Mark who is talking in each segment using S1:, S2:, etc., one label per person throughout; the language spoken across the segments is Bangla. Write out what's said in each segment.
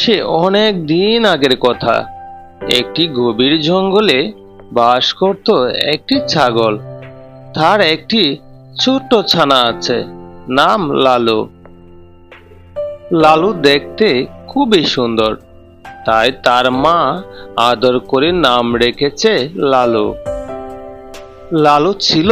S1: সে অনেক দিন আগের কথা। একটি গভীর জঙ্গলে বাস করত একটি ছাগল। তার একটি ছোট্ট ছানা আছে, নাম লালু। লালু দেখতে খুবই সুন্দর, তাই তার মা আদর করে নাম রেখেছে লালু। লালু ছিল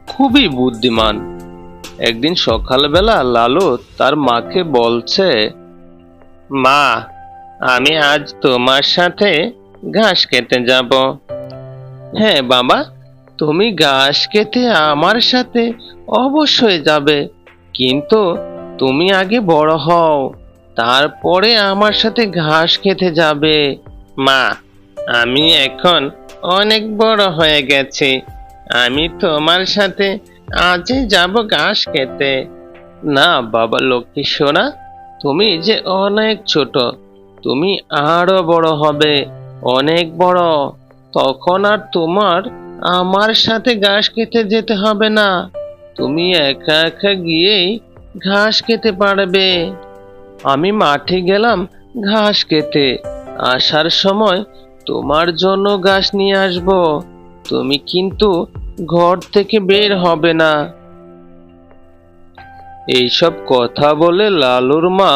S1: খুবই বুদ্ধিমান। একদিন সকালবেলা লালু তার মাকে বলছে, মা, আমি আজ তোমার সাথে ঘাস খেতে যাব। হ্যাঁ বাবা, তুমি ঘাস খেতে আমার সাথে অবশ্যই যাবে, কিন্তু তুমি আগে বড় হও, তারপরে আমার সাথে ঘাস খেতে যাবে। মা, আমি এখন অনেক বড় হয়ে গেছি, আমি তোমার সাথে আজই যাব ঘাস খেতে। না বাবা লক্ষ্মী সোনা, তুমি যে অনেক ছোট, তুমি আরো বড় হবে, অনেক বড়। তখন আর তোমার আমার সাথে ঘাস খেতে যেতে হবে না, তুমি একা একা গিয়েই ঘাস খেতে পারবে। আমি মাঠে গেলাম ঘাস খেতে, আসার সময় তোমার জন্য ঘাস নিয়ে আসব, তুমি কিন্তু ঘর থেকে বের হবে না। এইসব কথা বলে লালুর মা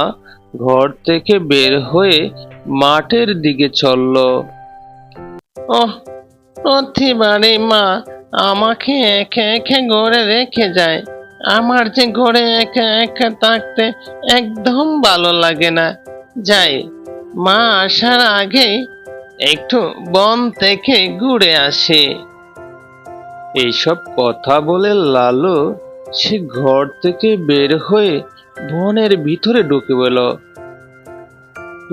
S1: ঘর থেকে বের হয়ে মাঠের দিকে চলল। ওহ, প্রতিবারে মা আমাকে একা একা ঘরে রেখে যায়। আমার যে ঘরে একা একা থাকতে একদম ভালো লাগে না। যাই, মা আসার আগে একটু বন থেকে ঘুরে আসি। এইসব কথা বলে লালু সে ঘর থেকে বের হয়ে বনের ভিতরে ঢুকে গেল।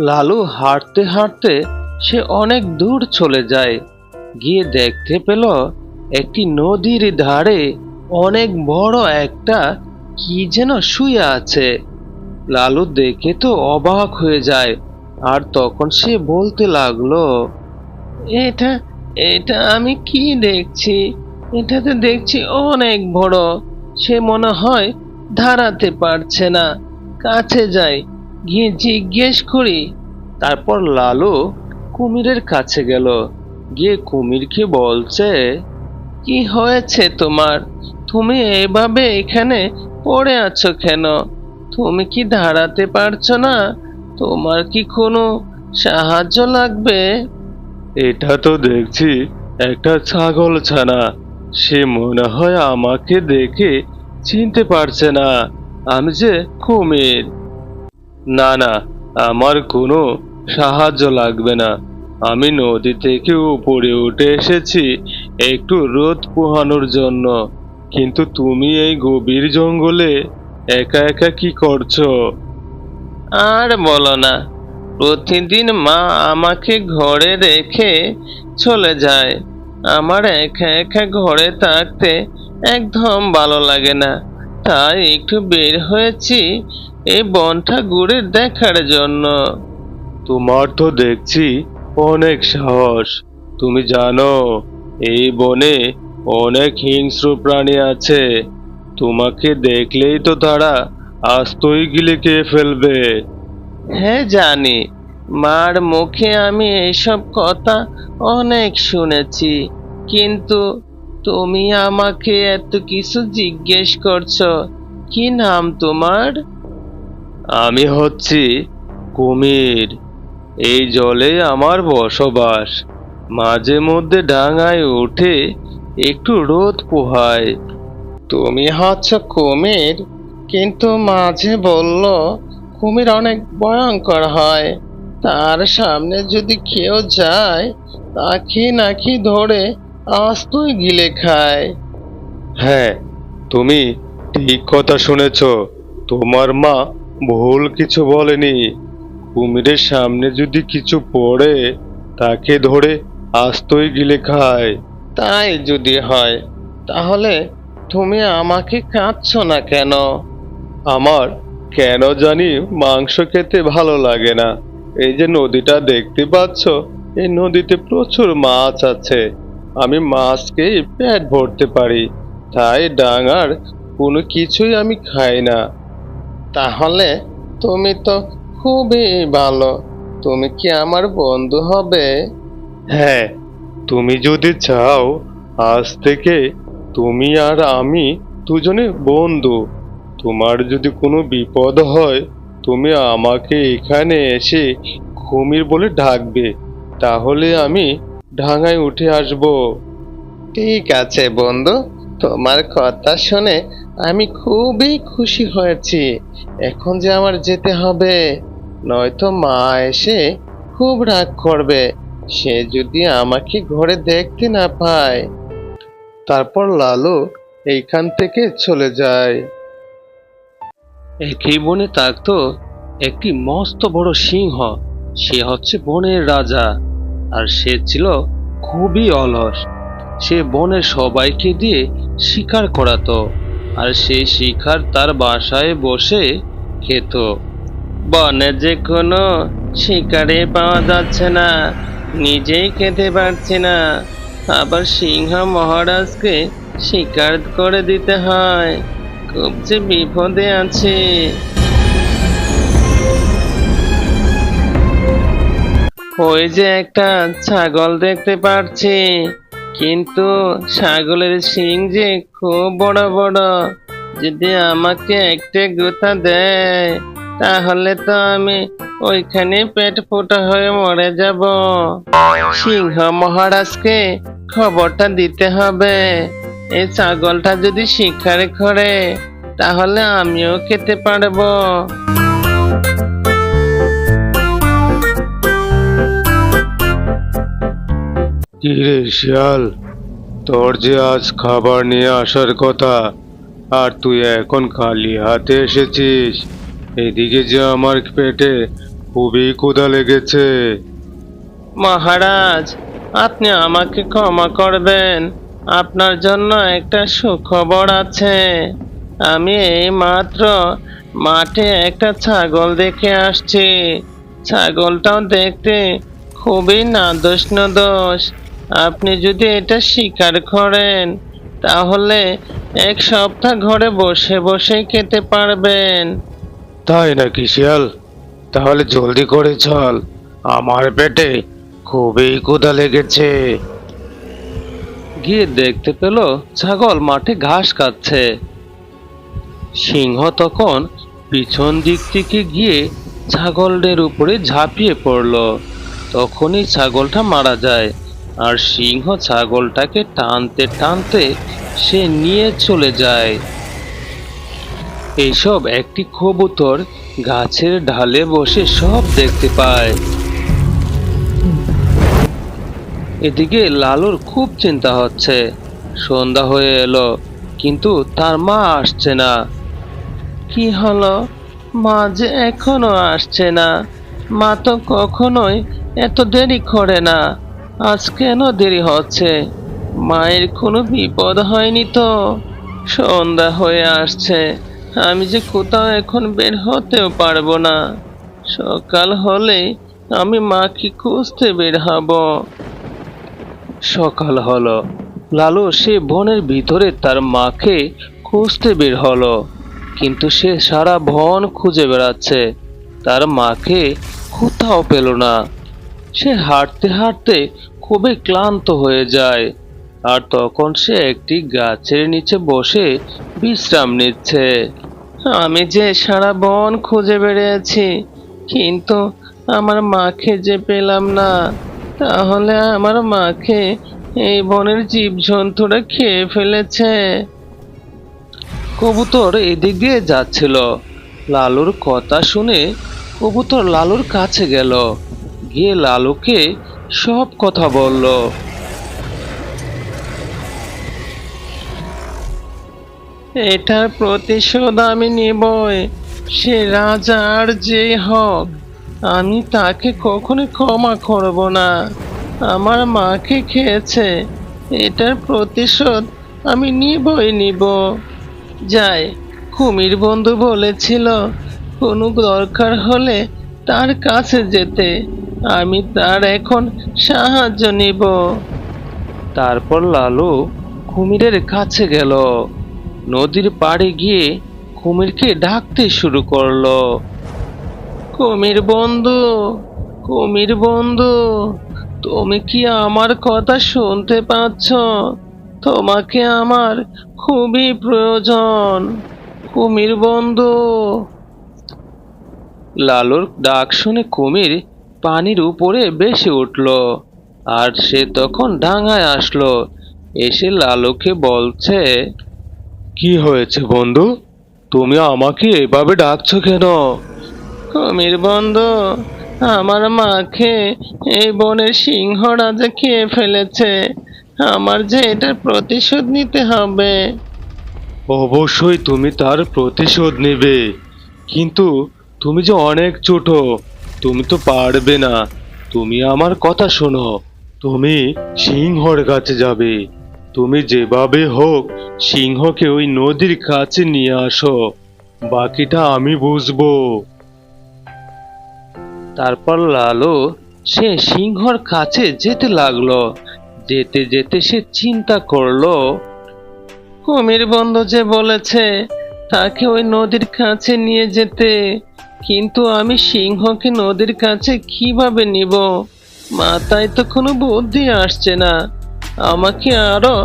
S1: লালু হাঁটতে হাঁটতে সে অনেক দূর চলে যায়, গিয়ে দেখতে পেল একটি নদীর ধারে অনেক বড় একটা কি যেন শুয়ে আছে। লালু দেখে তো অবাক হয়ে যায়, আর তখন সে বলতে লাগলো, এটা এটা আমি কি দেখছি? এটা তো দেখছি অনেক বড়, সে মনে হয় দাঁড়াতে পারছে না। কাছে যাই, গিয়ে জিজ্ঞেস করি। তারপর লালু কুমিরের কাছে গেল, গিয়ে কুমিরকে বলছে, কি হয়েছে তোমার? তুমি এভাবে এখানে পড়ে আছো কেন? তুমি কি দাঁড়াতে পারছো না? তোমার কি কোনো সাহায্য লাগবে? এটা তো দেখছি একটা ছাগল ছানা, সে মনে হয় আমাকে দেখে চিনতে পারছে না আমি যে কুমির। না না, আমার কোনো সাহায্য লাগবে না, আমি নদী থেকে উপরে উঠে এসেছি একটু রোদ পোহানোর জন্য। কিন্তু তুমি এই গভীর জঙ্গলে একা একা কি করছো? আর বলো না, প্রতিদিন মা আমাকে ঘরে রেখে চলে যায়। আমার একা একা ঘরে থাকতে একদম ভালো লাগে না, তাই একটু বের হয়েছি এই বনটা ঘুরে দেখার জন্য। তোমার তো দেখছি অনেক সাহস। তুমি জানো এই বনে অনেক হিংস্র প্রাণী আছে, তোমাকে দেখলেই তো তারা আস্তই গিলে খেয়ে ফেলবে। হ্যাঁ জানি, মার মুখে আমি এইসব কথা অনেক শুনেছি, কিন্তু তুমি আমাকে এত কিছু জিজ্ঞেস করছো। কি নাম তোমার? আমি হচ্ছি কুমির। এই জলে আমার বসবাস, মাঝে মধ্যে ডাঙায় উঠে একটু রোদ পোহাই। তুমি হচ্ছ কুমির, কিন্তু মাঝে বলল কুমির অনেক ভয়ঙ্কর হয়, তার সামনে যদি কেউ যায় তাকে নাকি ধরে আস্তই গিলে খায়। হ্যাঁ, তুমি ঠিক কথা শুনেছ, তোমার মা ভুল কিছু বলেনি। কুমিরের সামনে যদি কিছু পড়ে তাকে ধরে আস্তই গিলে খায়। তাই যদি হয়, তাহলে তুমি আমাকে কাঁদছো না কেন? আমার কেন জানি মাংস খেতে ভালো লাগে না। এই যে নদীটা দেখতে পাচ্ছ, এই নদীতে প্রচুর মাছ আছে, আমি মাছকেই পেট ভরতে পারি, তাই ডাঙার কোনো কিছুই আমি খাই না। তাহলে তুমি তো খুবই ভালো, তুমি কি আমার বন্ধু হবে? হ্যাঁ, তুমি যদি চাও আজ থেকে তুমি আর আমি দুজনে বন্ধু। তোমার যদি কোনো বিপদ হয় তুমি আমাকে এখানে এসে কুমির বলে ডাকবে, তাহলে আমি ডাঙায় উঠে আসব। ঠিক আছে বন্ধু, তোমার কথা শুনে আমি খুবই খুশি হয়েছি। এখন যে আমার যেতে হবে, নয়তো মা এসে খুব রাগ করবে, সে যদি আমাকে ঘরে দেখতে না পায়। তারপর লালু এইখান থেকে চলে যায়। একই বনে থাকতো একটি মস্ত বড় সিংহ। সে হচ্ছে বনের রাজা, আর সে ছিল খুবই অলস। সে বনের সবাইকে দিয়ে শিকার করাতো, আর সেই শিকার তার বাসায় বসে খেত। বনে যে কোনো শিকারে পাওয়া যাচ্ছে না, নিজেই খেতে পারছি না, আবার সিংহ মহারাজকে শিকার করে দিতে হয়। খুব যে বিপদে আছে। ওই যে একটা ছাগল দেখতে পাচ্ছি, কিন্তু ছাগলের শিং যে খুব বড় বড়। যদি আমাকে একটা গুঁতা দেয় তাহলে তো আমি ওইখানে পেট ফোটা হয়ে মরে যাব। সিংহ মহারাজকে খবরটা দিতে হবে। এই ছাগলটা যদি শিকার করে তাহলে আমিও খেতে পারবো। কিরে শিয়াল, তোর যে আজ খাবার নিয়ে আসার কথা, আর তুই এখন খালি হাতে এসেছিস। এদিকে যে আমার পেটে খুবই ক্ষুধা লেগেছে। মহারাজ, আপনি আমাকে ক্ষমা করবেন, আপনার জন্য একটা সুখবর আছে। আমি এই মাত্র মাঠে একটা ছাগল দেখে আসছি। ছাগলটাও দেখতে খুবই নাদোষ নদোষ। আপনি যদি এটা স্বীকার করেন তাহলে এক সপ্তাহ ঘরে বসে বসে খেতে পারবেন। তাই নাকি শিয়াল? তাহলে জলদি করে চল, আমার পেটে খুবই ক্ষুধা লেগেছে। গিয়ে দেখতে পেল ছাগল মাঠে ঘাস খাচ্ছে। সিংহ তখন পিছন দিক থেকে গিয়ে ছাগলের উপরে ঝাঁপিয়ে পড়ল। তখনই ছাগলটা মারা যায়, আর সিংহ ছাগলটাকে টানতে টানতে সে নিয়ে চলে যায়। এইসব একটি কবুতর গাছের ঢালে বসে সব দেখতে পায়। এদিকে লালুর খুব চিন্তা হচ্ছে। সন্ধ্যা হয়ে এলো, কিন্তু তার মা আসছে না। কি হলো, মা যে এখনো আসছে না? মা তো কখনোই এত দেরি করে না, আজ কেন দেরি হচ্ছে? মায়ের কোনো বিপদ হয়নি তো? সন্ধ্যা হয়ে আসছে, আমি যে কোথাও এখন বের হতেও পারবো না। সকাল হলে আমি মাকে খুঁজতে বের হব। সকাল হলো, লালু সে বনের ভিতরে তার মাকে খুঁজতে বের হলো, কিন্তু সে সারা বন খুঁজে বেড়াচ্ছে, তার মাকে কোথাও পেল না। সে হাঁটতে হাঁটতে খুবই ক্লান্ত হয়ে যায়, আর তখন সে একটি গাছের নিচে বসে বিশ্রাম নিচ্ছে। আমি যে সারা বন খুঁজে বেড়েছি, কিন্তু আমার মাকে যে পেলাম না। তাহলে আমার মাকে এই বনের জীবজন্তুরা খেয়ে ফেলেছে। কবুতর এদিক দিয়ে যাচ্ছিল। লালুর কথা শুনে কবুতর লালুর কাছে গেল, গিয়ে লালুকে সব কথা বলল। এটার প্রতিশোধ আমি নিবই। সে রাজা আর যেই হোক, আমি তাকে কখনো ক্ষমা করব না। আমার মাকে খেয়েছে, এটার প্রতিশোধ আমি নিবই নিব। যাই, কুমির বন্ধু বলেছিল কোনো দরকার হলে তার কাছে যেতে, আমি তার এখন সাহায্য নিব। তারপর লালু কুমিরের কাছে গেল, নদীর পাড়ে গিয়ে কুমিরকে ডাকতে শুরু করলো। কুমির বন্ধু, কুমির বন্ধু, তুমি কি আমার কথা শুনতে পাচ্ছ? তোমাকে আমার খুবই প্রয়োজন, কুমির বন্ধু। লালুর ডাক শুনে কুমির পানির উপরে ভেসে উঠল, আর সে তখন ডাঙায় আসলো। এসে লালুকে বলছে, কি হয়েছে বন্ধু? তুমি আমাকে এভাবে ডাকছো কেন? কুমির বন্ধু, আমার মাকে এই বনের সিংহ রাজা খেয়ে ফেলেছে। আমার যে এটার প্রতিশোধ নিতে হবে। অবশ্যই তুমি তার প্রতিশোধ নেবে, কিন্তু তুমি যে অনেক ছোট, তুমি তো পারবে না। তুমি আমার কথা শোনো, তুমি সিংহর কাছে যাবে। তুমি যেভাবে হোক সিংহকে ওই নদীর কাছে নিয়ে আসো, বাকিটা আমি বুঝবো। তারপর লালু সে সিংহর কাছে যেতে লাগলো। যেতে যেতে সে চিন্তা করলো, কুমির বন্ধু যে বলেছে তাকে ওই নদীর কাছে নিয়ে যেতে, কিন্তু আমি সিংহকে নদীর কাছে কিভাবে নিব? মাথায় তো কোনো বুদ্ধি আসছে না। আমাকে আরো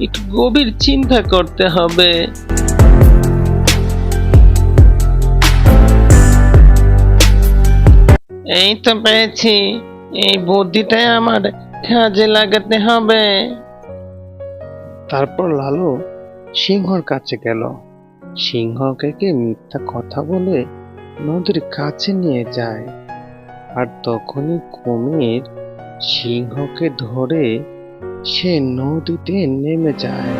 S1: একটু গভীর চিন্তা করতে হবে। এই তো পেয়েছি, এই বুদ্ধিটাই আমার কাজে লাগাতে হবে। তারপর লালু সিংহর কাছে গেল। সিংহকে মিথ্যা কথা বলে নদীর কাছে নিয়ে যায়। আর তখনই কুমির সিংহকে ধরে সে নদীতে নেমে যায়।